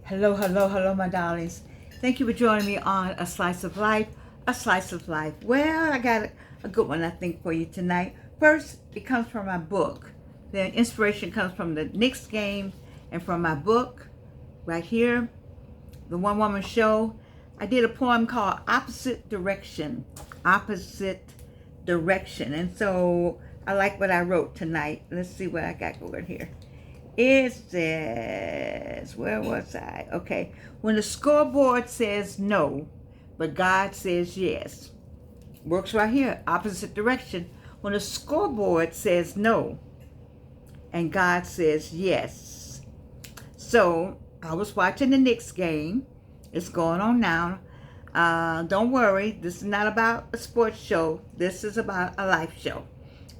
Hello, hello, hello, my darlings. Thank you for joining me on A Slice of Life, A Slice of Life. Well, I got a good one, I think, for you tonight. First, it comes from my book. The inspiration comes from the Knicks game and from my book right here, The One Woman Show. I did a poem called Opposite Direction. Opposite Direction. And so I like what I wrote tonight. Let's see what I got going here. It says, where was I? Okay. When the scoreboard says no, but God says yes. Works right here, opposite direction. When the scoreboard says no, and God says yes. So, I was watching the Knicks game. It's going on now. Don't worry, this is not about a sports show. This is about a life show.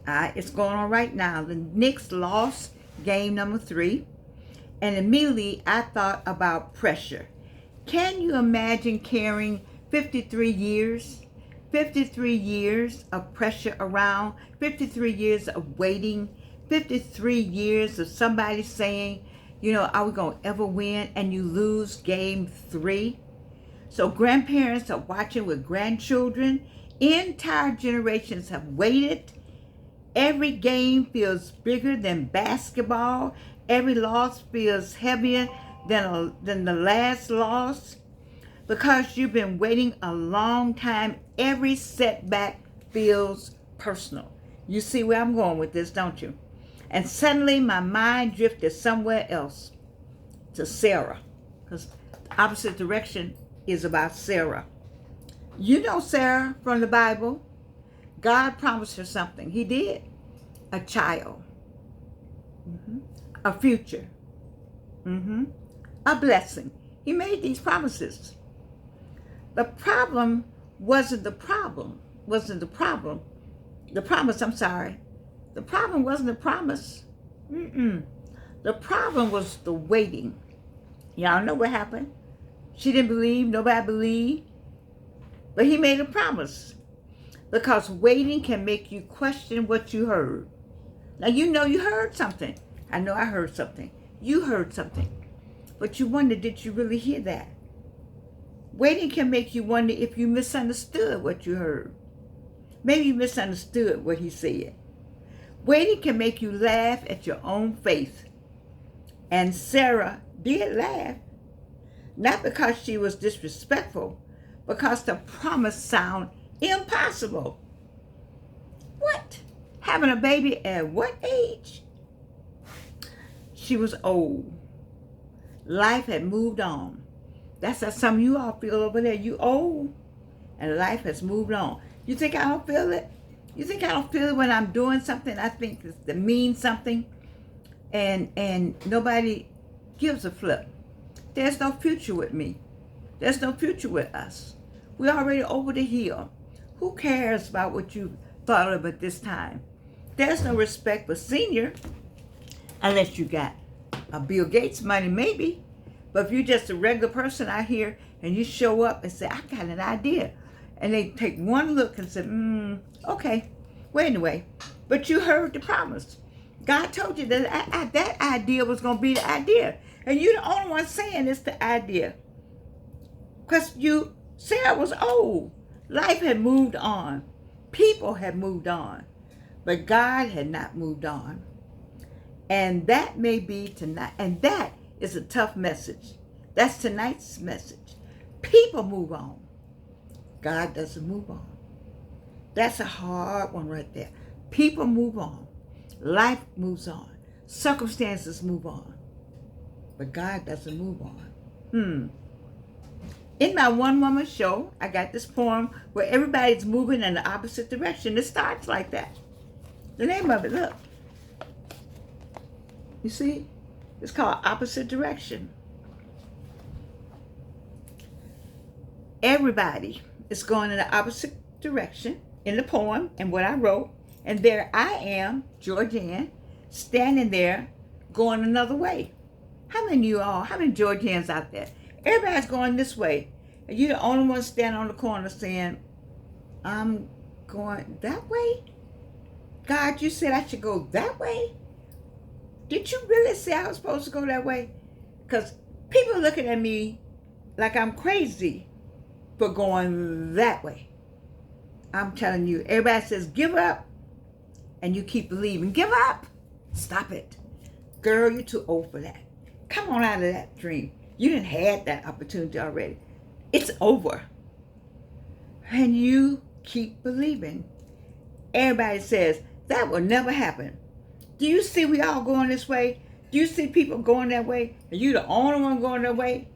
It's going on right now. The Knicks lost game number 3, and immediately I thought about pressure. Can you imagine carrying 53 years? 53 years of pressure around, 53 years of waiting, 53 years of somebody saying, are we going to ever win? And you lose game 3. So grandparents are watching with grandchildren. Entire generations have waited. Every game feels bigger than basketball. Every loss feels heavier than the last loss. Because you've been waiting a long time, every setback feels personal. You see where I'm going with this, don't you? And suddenly my mind drifted somewhere else, to Sarah. Because the opposite direction is about Sarah. You know Sarah from the Bible. God promised her something. He did. A child. A future. A blessing. He made these promises. The problem wasn't the problem. The promise, I'm sorry. The problem wasn't the promise. The problem was the waiting. Y'all know what happened. She didn't believe. Nobody believed. But he made a promise. Because waiting can make you question what you heard. Now, you heard something. I know I heard something. You heard something. But you wonder, did you really hear that? Waiting can make you wonder if you misunderstood what you heard. Maybe you misunderstood what he said. Waiting can make you laugh at your own faith. And Sarah did laugh. Not because she was disrespectful, because the promise sounded impossible. What? Having a baby at what age? She was old. Life had moved on. That's how some of you all feel over there. You old, and life has moved on. You think I don't feel it? You think I don't feel it when I'm doing something I think that means something, and nobody gives a flip? There's no future with me. There's no future with us. We're already over the hill. Who cares about what you thought of at this time? There's no respect for senior, unless you got a Bill Gates money, maybe. But if you're just a regular person out here and you show up and say, I got an idea, and they take one look and say, okay. Well, anyway, but you heard the promise. God told you that that idea was going to be the idea. And you're the only one saying it's the idea. Because Sarah was old. Life had moved on. People had moved on. But God had not moved on. And that may be tonight. And that is a tough message. That's tonight's message. People move on. God doesn't move on. That's a hard one right there. People move on. Life moves on. Circumstances move on. But God doesn't move on. In my one-woman show, I got this poem where everybody's moving in the opposite direction. It starts like that. The name of it, look. You see? It's called Opposite Direction. Everybody is going in the opposite direction in the poem and what I wrote. And there I am, Georgianne, standing there going another way. How many Georgians out there? Everybody's going this way. And you're the only one standing on the corner saying, I'm going that way? God, you said I should go that way? Did you really say I was supposed to go that way? Because People looking at me like I'm crazy for going that way. I'm telling you, everybody says, give up, and you keep believing. Give up. Stop it. Girl, you're too old for that. Come on out of that dream. You didn't have that opportunity already. It's over. And you keep believing. Everybody says, that will never happen. Do you see we all going this way? Do you see people going that way? And you the only one going that way?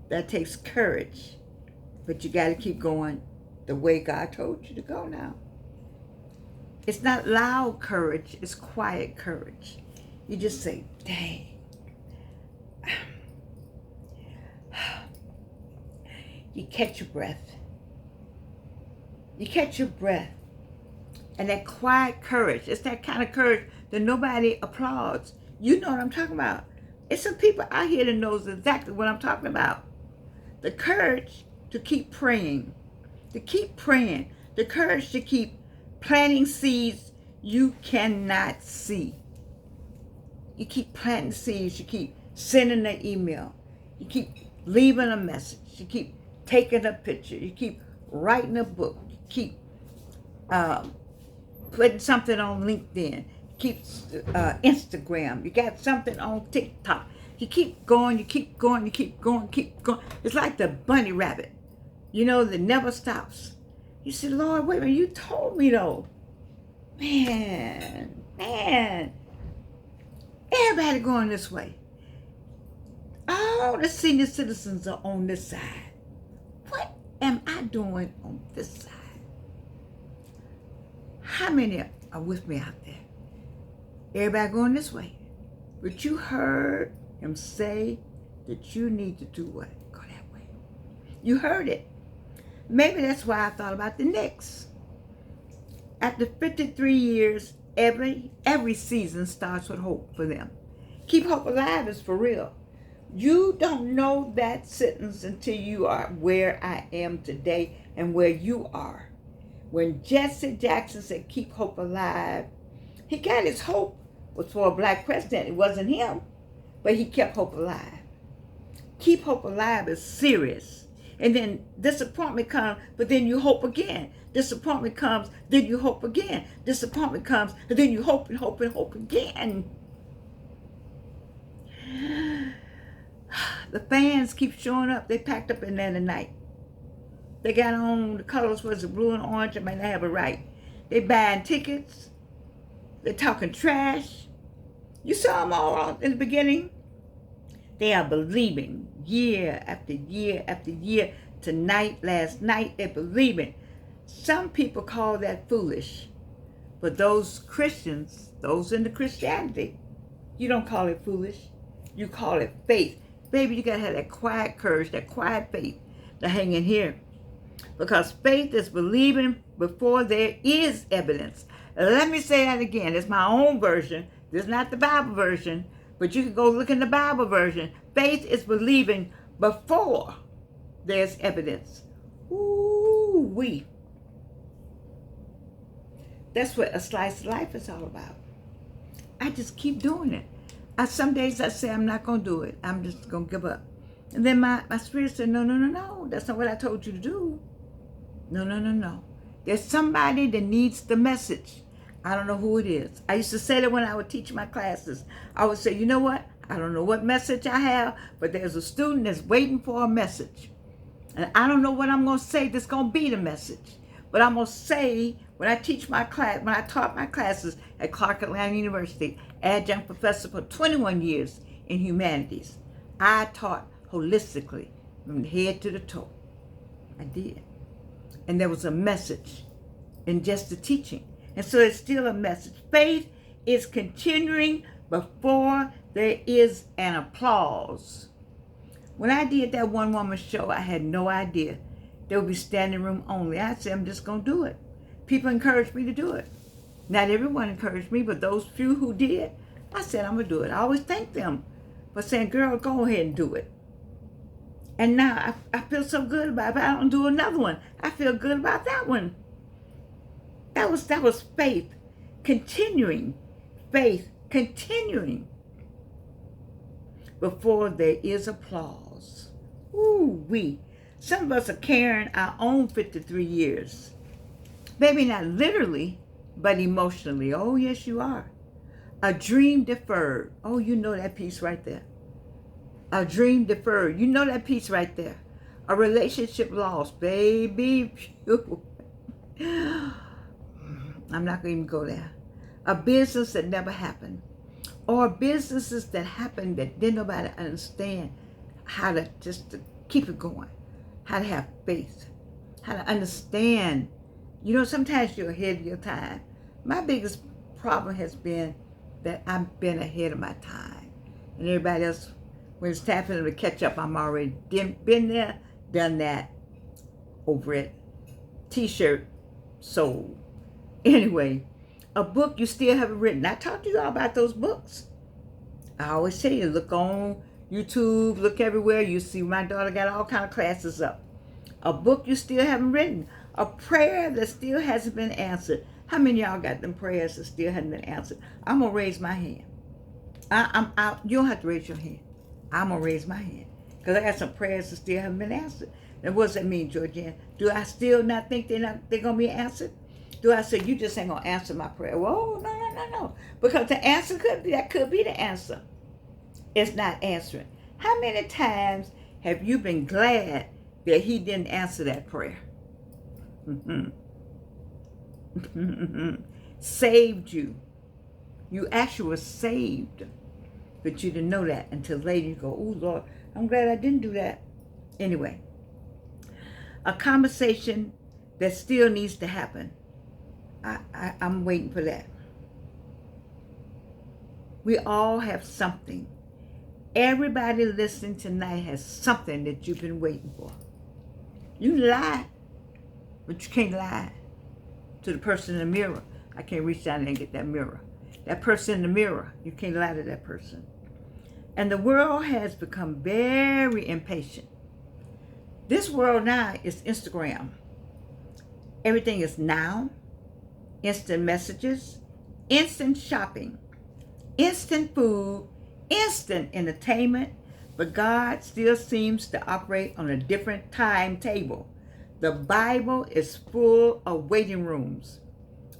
That takes courage. But you got to keep going the way God told you to go now. It's not loud courage. It's quiet courage. You just say, dang. You catch your breath. You catch your breath. And that quiet courage, it's that kind of courage that nobody applauds. You know what I'm talking about. It's some people out here that knows exactly what I'm talking about. The courage to keep praying. To keep praying. The courage to keep planting seeds you cannot see. You keep planting seeds. You keep sending an email. You keep leaving a message. You keep taking a picture. You keep writing a book. You keep putting something on LinkedIn. You keep Instagram. You got something on TikTok. You keep going. You keep going. You keep going. Keep going. It's like the bunny rabbit, that never stops. You say, Lord, wait a minute. You told me though. Man. Everybody going this way. All the senior citizens are on this side. What am I doing on this side? How many are with me out there? Everybody going this way. But you heard him say that you need to do what? Go that way. You heard it. Maybe that's why I thought about the Knicks. After 53 years, every season starts with hope for them. Keep hope alive is for real. You don't know that sentence until you are where I am today and where you are. When Jesse Jackson said, keep hope alive, he got his hope was for a black president. It wasn't him, but he kept hope alive. Keep hope alive is serious. And then disappointment comes, but then you hope again. Disappointment comes, then you hope again. Disappointment comes, and then you hope and hope and hope again. The fans keep showing up. They packed up in there tonight. They got on, the colors was the blue and orange. I mean, they have it right. They buying tickets. They're talking trash. You saw them all in the beginning. They are believing year after year after year. Tonight, last night, they're believing. Some people call that foolish. But those Christians, those into Christianity, you don't call it foolish. You call it faith. Baby, you got to have that quiet courage, that quiet faith to hang in here. Because faith is believing before there is evidence. Let me say that again. It's my own version. This is not the Bible version, but you can go look in the Bible version. Faith is believing before there's evidence. Ooh-wee. That's what a slice of life is all about. I just keep doing it. Some days I say I'm not going to do it. I'm just going to give up. And then my spirit said, no. That's not what I told you to do. No. There's somebody that needs the message. I don't know who it is. I used to say that when I would teach my classes. I would say, you know what? I don't know what message I have, but there's a student that's waiting for a message. And I don't know what I'm going to say that's going to be the message. But I'm going to say, when I teach my class, when I taught my classes at Clark Atlanta University, adjunct professor for 21 years in humanities, I taught holistically from the head to the toe. I did. And there was a message in just the teaching. And so it's still a message. Faith is continuing before there is an applause. When I did that one-woman show, I had no idea there would be standing room only. I said, I'm just going to do it. People encouraged me to do it. Not everyone encouraged me, but those few who did, I said, I'm going to do it. I always thank them for saying, girl, go ahead and do it. And now I feel so good about it, but I don't do another one. I feel good about that one. That was faith. Continuing. Faith. Continuing. before there is applause. Ooh, we. Some of us are carrying our own 53 years. Maybe not literally, but emotionally. Oh, yes, you are. A dream deferred. Oh, you know that piece right there. A dream deferred. You know that piece right there. A relationship lost. Baby. I'm not going to even go there. A business that never happened. Or businesses that happened that didn't nobody understand how to just to keep it going. How to have faith. How to understand. You know, sometimes you're ahead of your time. My biggest problem has been that I've been ahead of my time. And everybody else, when it's time for them to catch up, I'm already been there, done that, over it. T-shirt sold. Anyway, a book you still haven't written. I talked to you all about those books. I always tell you, look on YouTube, look everywhere. You see my daughter got all kind of classes up. A book you still haven't written. A prayer that still hasn't been answered. How many of y'all got them prayers that still haven't been answered? I'm going to raise my hand. You don't have to raise your hand. I'm going to raise my hand. Because I got some prayers that still haven't been answered. And what does that mean, Georgiana? Do I still not think they're going to be answered? Do I say, you just ain't going to answer my prayer? Well, no. Because the answer that could be the answer. It's not answering. How many times have you been glad that he didn't answer that prayer? Saved you. You actually were saved. But you didn't know that until later. You go, oh, Lord, I'm glad I didn't do that. Anyway, a conversation that still needs to happen. I'm waiting for that. We all have something. Everybody listening tonight has something that you've been waiting for. You can lie, but you can't lie to the person in the mirror. I can't reach down there and get that mirror. That person in the mirror, you can't lie to that person. And the world has become very impatient. This world now is Instagram. Everything is now. Instant messages, instant shopping, instant food, instant entertainment, but God still seems to operate on a different timetable. The Bible is full of waiting rooms.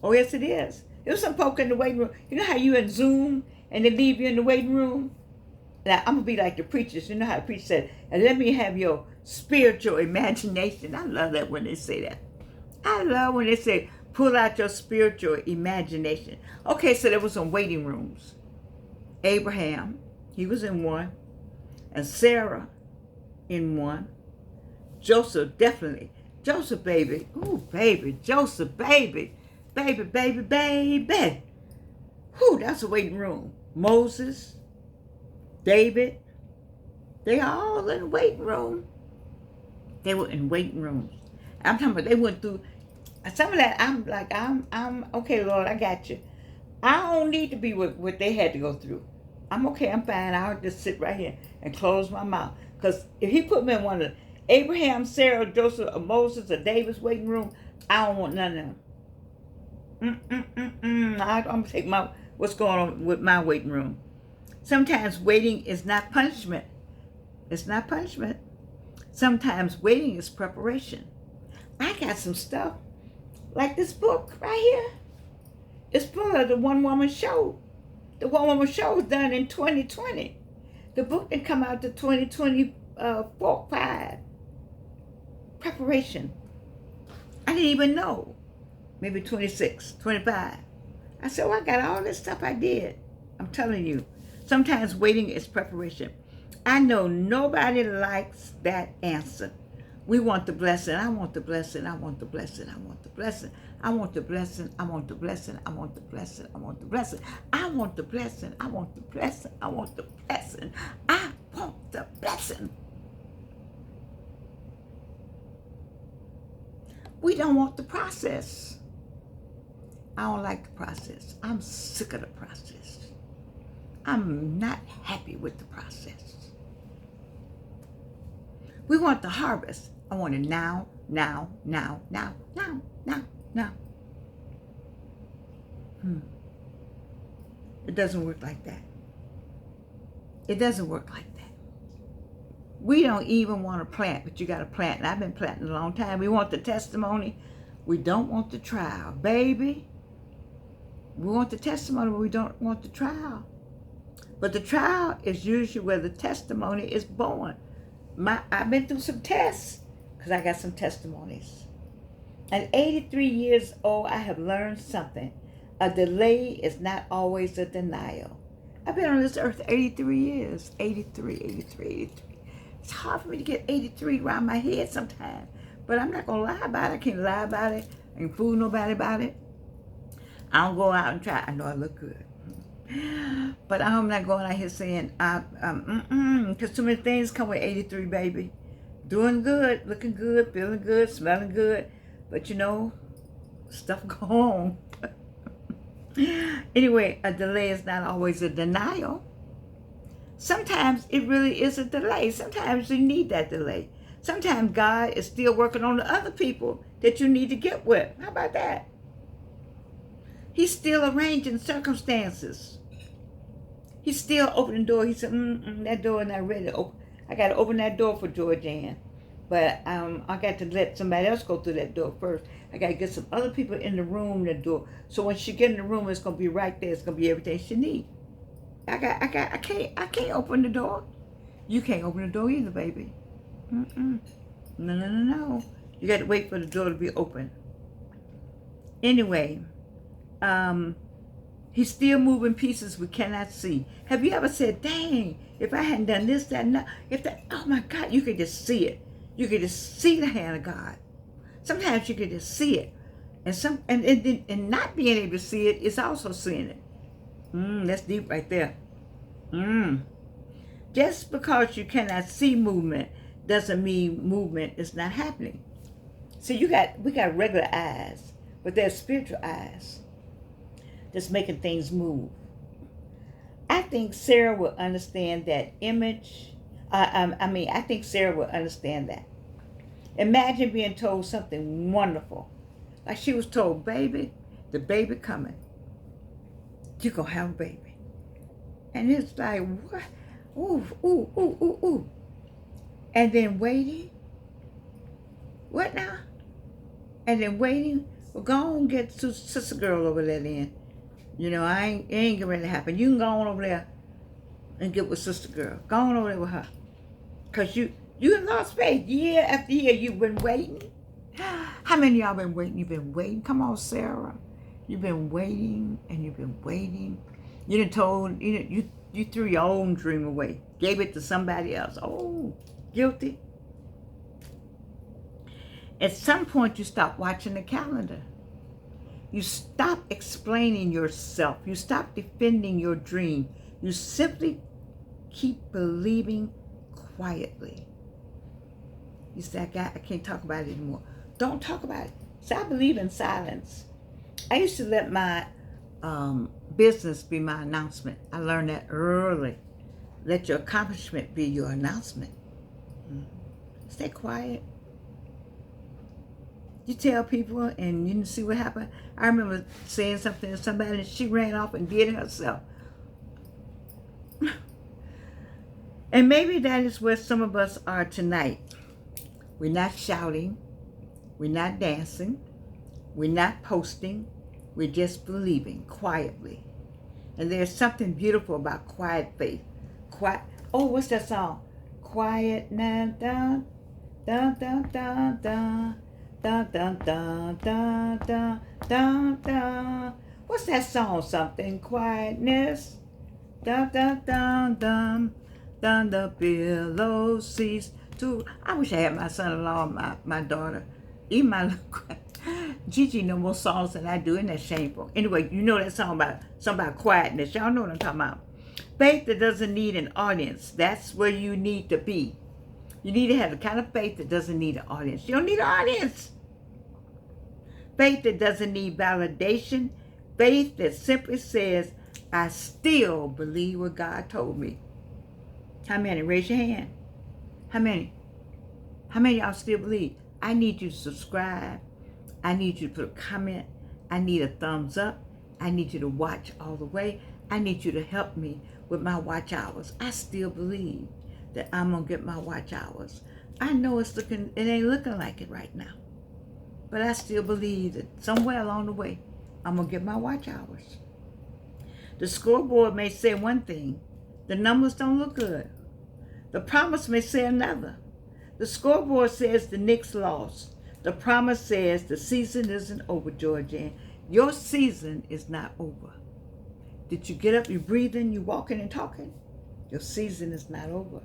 Oh, yes, it is. There's some folk in the waiting room. You know how you in Zoom and they leave you in the waiting room? Now, I'm going to be like the preachers. You know how the preacher said, and let me have your spiritual imagination. I love that when they say that. I love when they say, pull out your spiritual imagination. Okay, so there was some waiting rooms. Abraham, he was in one. And Sarah in one. Joseph, definitely. Joseph, baby. Ooh, baby. Joseph, baby. Baby, baby, baby. Whew, that's a waiting room. Moses, David, they all in the waiting room. They were in waiting rooms. I'm talking about they went through some of that. I'm like, I'm okay, Lord, I got you. I don't need to be what they had to go through. I'm okay, I'm fine. I'll just sit right here and close my mouth. Because if he put me in one of Abraham, Sarah, Joseph, or Moses, or David's waiting room, I don't want none of them. I'm going to take what's going on with my waiting room. Sometimes waiting is not punishment. It's not punishment. Sometimes waiting is preparation. I got some stuff, like this book right here. It's full of the One Woman Show. The One Woman Show was done in 2020. The book didn't come out to 2024-5. Preparation. I didn't even know. Maybe 26, 25. I said, well, I got all this stuff I did. I'm telling you. Sometimes waiting is preparation. I know nobody likes that answer. We want the blessing. I want the blessing. I want the blessing. I want the blessing. I want the blessing. I want the blessing. I want the blessing. I want the blessing. I want the blessing. I want the blessing. I want the blessing. I want the blessing. We don't want the process. I don't like the process. I'm sick of the process. I'm not happy with the process. We want the harvest. I want it now. It doesn't work like that. It doesn't work like that. We don't even want to plant, but you got to plant. And I've been planting a long time. We want the testimony. We don't want the trial. Baby, we want the testimony, but we don't want the trial. But the trial is usually where the testimony is born. I've been through some tests because I got some testimonies. At 83 years old, I have learned something. A delay is not always a denial. I've been on this earth 83 years. 83. It's hard for me to get 83 around my head sometimes. But I'm not going to lie about it. I can't lie about it. I can't fool nobody about it. I don't go out and try. I know I look good. But I'm not going out here saying, because too many things come with 83, baby. Doing good, looking good, feeling good, smelling good. But you know, stuff go on. Anyway, a delay is not always a denial. Sometimes it really is a delay. Sometimes you need that delay. Sometimes God is still working on the other people that you need to get with. How about that? He's still arranging circumstances. He's still opening the door. He said, that door is not ready to open. I got to open that door for Georgianne. But I got to let somebody else go through that door first. I got to get some other people in the room, the door. So when she get in the room, it's going to be right there. It's going to be everything she needs. I can't open the door. You can't open the door either, baby. No. You got to wait for the door to be open. Anyway, he's still moving pieces we cannot see. Have you ever said, dang, if I hadn't done this, that, and that, oh my God, you could just see it. You could just see the hand of God. Sometimes you could just see it. And not being able to see it is also seeing it. That's deep right there. Just because you cannot see movement doesn't mean movement is not happening. See, we got regular eyes, but they're spiritual eyes that's making things move. I think Sarah will understand that image. I think Sarah will understand that. Imagine being told something wonderful. Like she was told, baby, the baby coming. You're going to have a baby. And it's like, what? Ooh. And then waiting. What now? And then waiting. Well, go on and get sister girl over there then. You know, it ain't getting ready to happen. You can go on over there and get with sister girl. Go on over there with her. Because you lost faith. Year after year, you've been waiting. How many of y'all been waiting? You've been waiting. Come on, Sarah. You've been waiting and you've been waiting. You done told, you threw your own dream away. Gave it to somebody else. Oh, guilty. At some point, you stop watching the calendar. You stop explaining yourself. You stop defending your dream. You simply keep believing quietly. You say, I can't talk about it anymore. Don't talk about it. See, I believe in silence. I used to let my business be my announcement. I learned that early. Let your accomplishment be your announcement. Stay quiet. You tell people and you see what happened. I remember saying something to somebody and she ran off and did it herself. And maybe that is where some of us are tonight. We're not shouting. We're not dancing. We're not posting. We're just believing quietly. And there's something beautiful about quiet faith. Quiet. Oh, what's that song? Quiet now, dun, dun, dun, dun, dun. Dun, dun, dun, dun, dun, dun, dun. What's that song? Something quietness. Dun, dun, dun, dun. Dun, the billow cease to. I wish I had my son-in-law, my daughter. Even my little Gigi know more songs than I do, and that's shameful. Anyway, you know that song about something about quietness. Y'all know what I'm talking about. Faith that doesn't need an audience. That's where you need to be. You need to have the kind of faith that doesn't need an audience. You don't need an audience. Faith that doesn't need validation. Faith that simply says, I still believe what God told me. How many? Raise your hand. How many? How many of y'all still believe? I need you to subscribe. I need you to put a comment. I need a thumbs up. I need you to watch all the way. I need you to help me with my watch hours. I still believe that I'm going to get my watch hours. I know it ain't looking like it right now. But I still believe that somewhere along the way, I'm going to get my watch hours. The scoreboard may say one thing. The numbers don't look good. The promise may say another. The scoreboard says the Knicks lost. The promise says the season isn't over, Georgianne. Your season is not over. Did you get up, you breathing, you walking and talking? Your season is not over.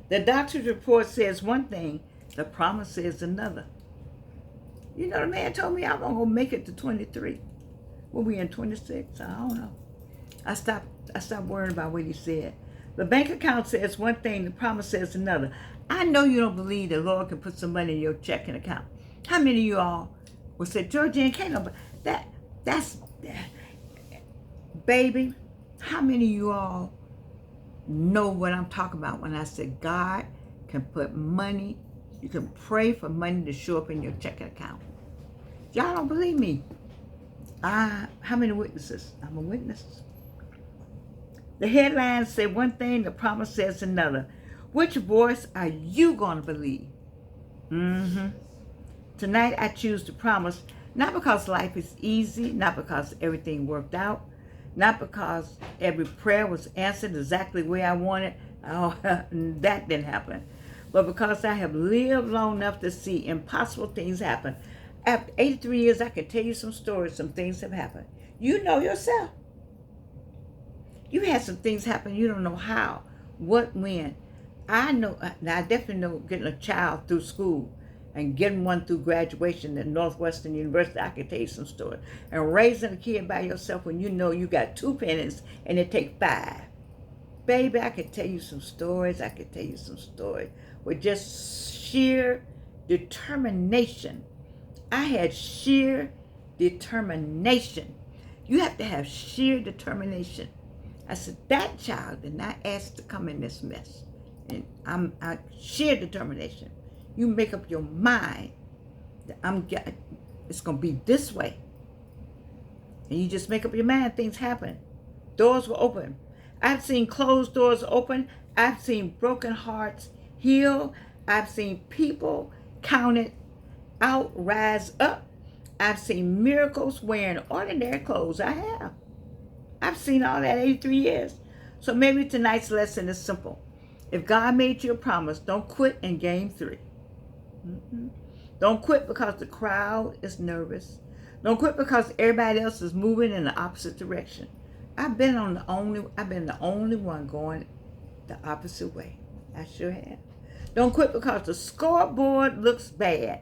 The doctor's report says one thing, the promise says another. You know, the man told me I'm going to make it to 23. We'll be in 26, I don't know. I stopped worrying about what he said. The bank account says one thing, the promise says another. I know you don't believe the Lord can put some money in your checking account. How many of you all will say, Georgianne, can't nobody, that's, baby, how many of you all know what I'm talking about when I say God can put money, you can pray for money to show up in your checking account. Y'all don't believe me. How many witnesses? I'm a witness. The headlines say one thing, the promise says another. Which voice are you going to believe? Tonight I choose the promise, not because life is easy, not because everything worked out, not because every prayer was answered exactly the way I wanted. Oh, that didn't happen. But because I have lived long enough to see impossible things happen. After 83 years, I can tell you some stories, some things have happened. You know yourself. You had some things happen, you don't know how, what, when. I know, now I definitely know getting a child through school and getting one through graduation at Northwestern University. I can tell you some stories. And raising a kid by yourself when you know you got 2 pennies and it take 5. Baby, I can tell you some stories. I can tell you some stories with just sheer determination. I had sheer determination. You have to have sheer determination. I said, that child did not ask to come in this mess. And I sheer determination. You make up your mind that it's going to be this way. And you just make up your mind, things happen. Doors will open. I've seen closed doors open. I've seen broken hearts heal. I've seen people counted out rise up. I've seen miracles wearing ordinary clothes. I have. I've seen all that 83 years. So maybe tonight's lesson is simple. If God made you a promise, don't quit in game 3. Don't quit because the crowd is nervous. Don't quit because everybody else is moving in the opposite direction. I've been the only one going the opposite way. I sure have. Don't quit because the scoreboard looks bad.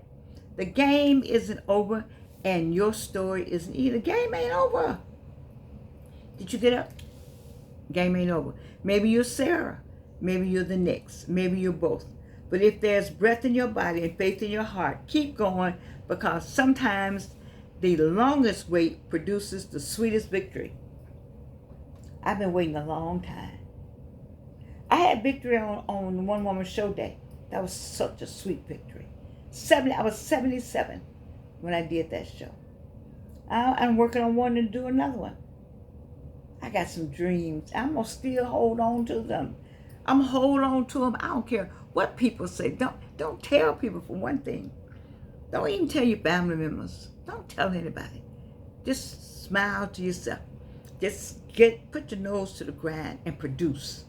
The game isn't over and your story isn't either. The game ain't over. Did you get up? Game ain't over. Maybe you're Sarah. Maybe you're the Knicks. Maybe you're both. But if there's breath in your body and faith in your heart, keep going, because sometimes the longest wait produces the sweetest victory. I've been waiting a long time. I had victory on One Woman Show Day. That was such a sweet victory. I was 77 when I did that show. I'm working on wanting to do another one. I got some dreams. I'm going to still hold on to them. I'm going to hold on to them. I don't care what people say. Don't tell people, for one thing. Don't even tell your family members. Don't tell anybody. Just smile to yourself. Just put your nose to the grind and produce.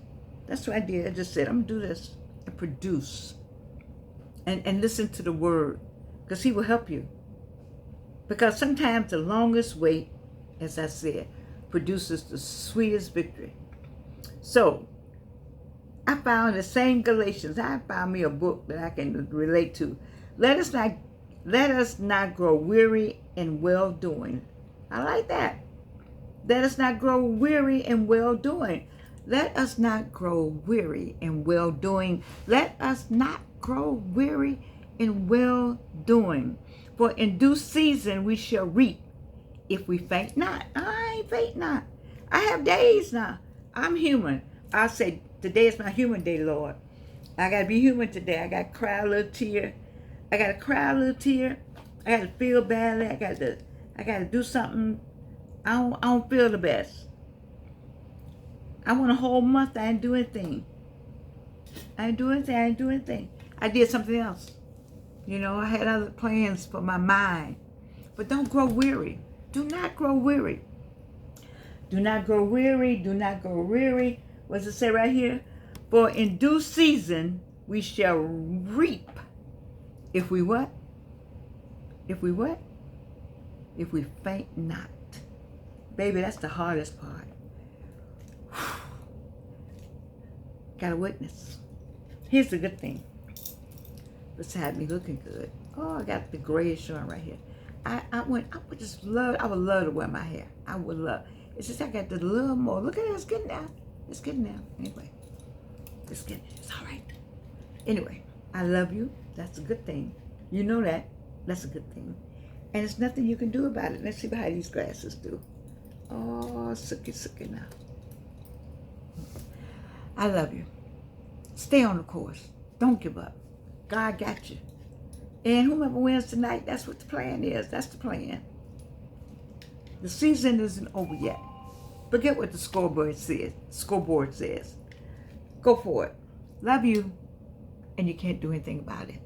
That's what I did. I just said, I'm going to do this and produce. And listen to the word, because he will help you. Because sometimes the longest wait, as I said, produces the sweetest victory. So, I found the same Galatians. I found me a book that I can relate to. Let us not grow weary in well-doing. I like that. Let us not grow weary in well-doing. Let us not grow weary in well-doing. Let us not grow weary in well-doing. For in due season we shall reap if we faint not. I ain't faint not. I have days now. I'm human. I'll say, today is my human day, Lord. I got to be human today. I got to cry a little tear. I got to feel badly. I got to do something. I don't feel the best. I went a whole month. I didn't do anything. I didn't do anything. I did something else. You know, I had other plans for my mind. But don't grow weary. Do not grow weary. Do not grow weary. Do not grow weary. What does it say right here? For in due season we shall reap. If we what? If we what? If we faint not. Baby, that's the hardest part. Got a witness. Here's the good thing. Beside me looking good. Oh, I got the grayish on right here. I would love to wear my hair. I would love. It's just I got the little more. Look at it, it's getting out. It's getting out. Anyway. It's all right. Anyway, I love you. That's a good thing. You know that. That's a good thing. And there's nothing you can do about it. Let's see how these glasses do. Oh, sookie now. I love you. Stay on the course. Don't give up. God got you. And whomever wins tonight, that's what the plan is. That's the plan. The season isn't over yet. Forget what the scoreboard says. Go for it. Love you. And you can't do anything about it.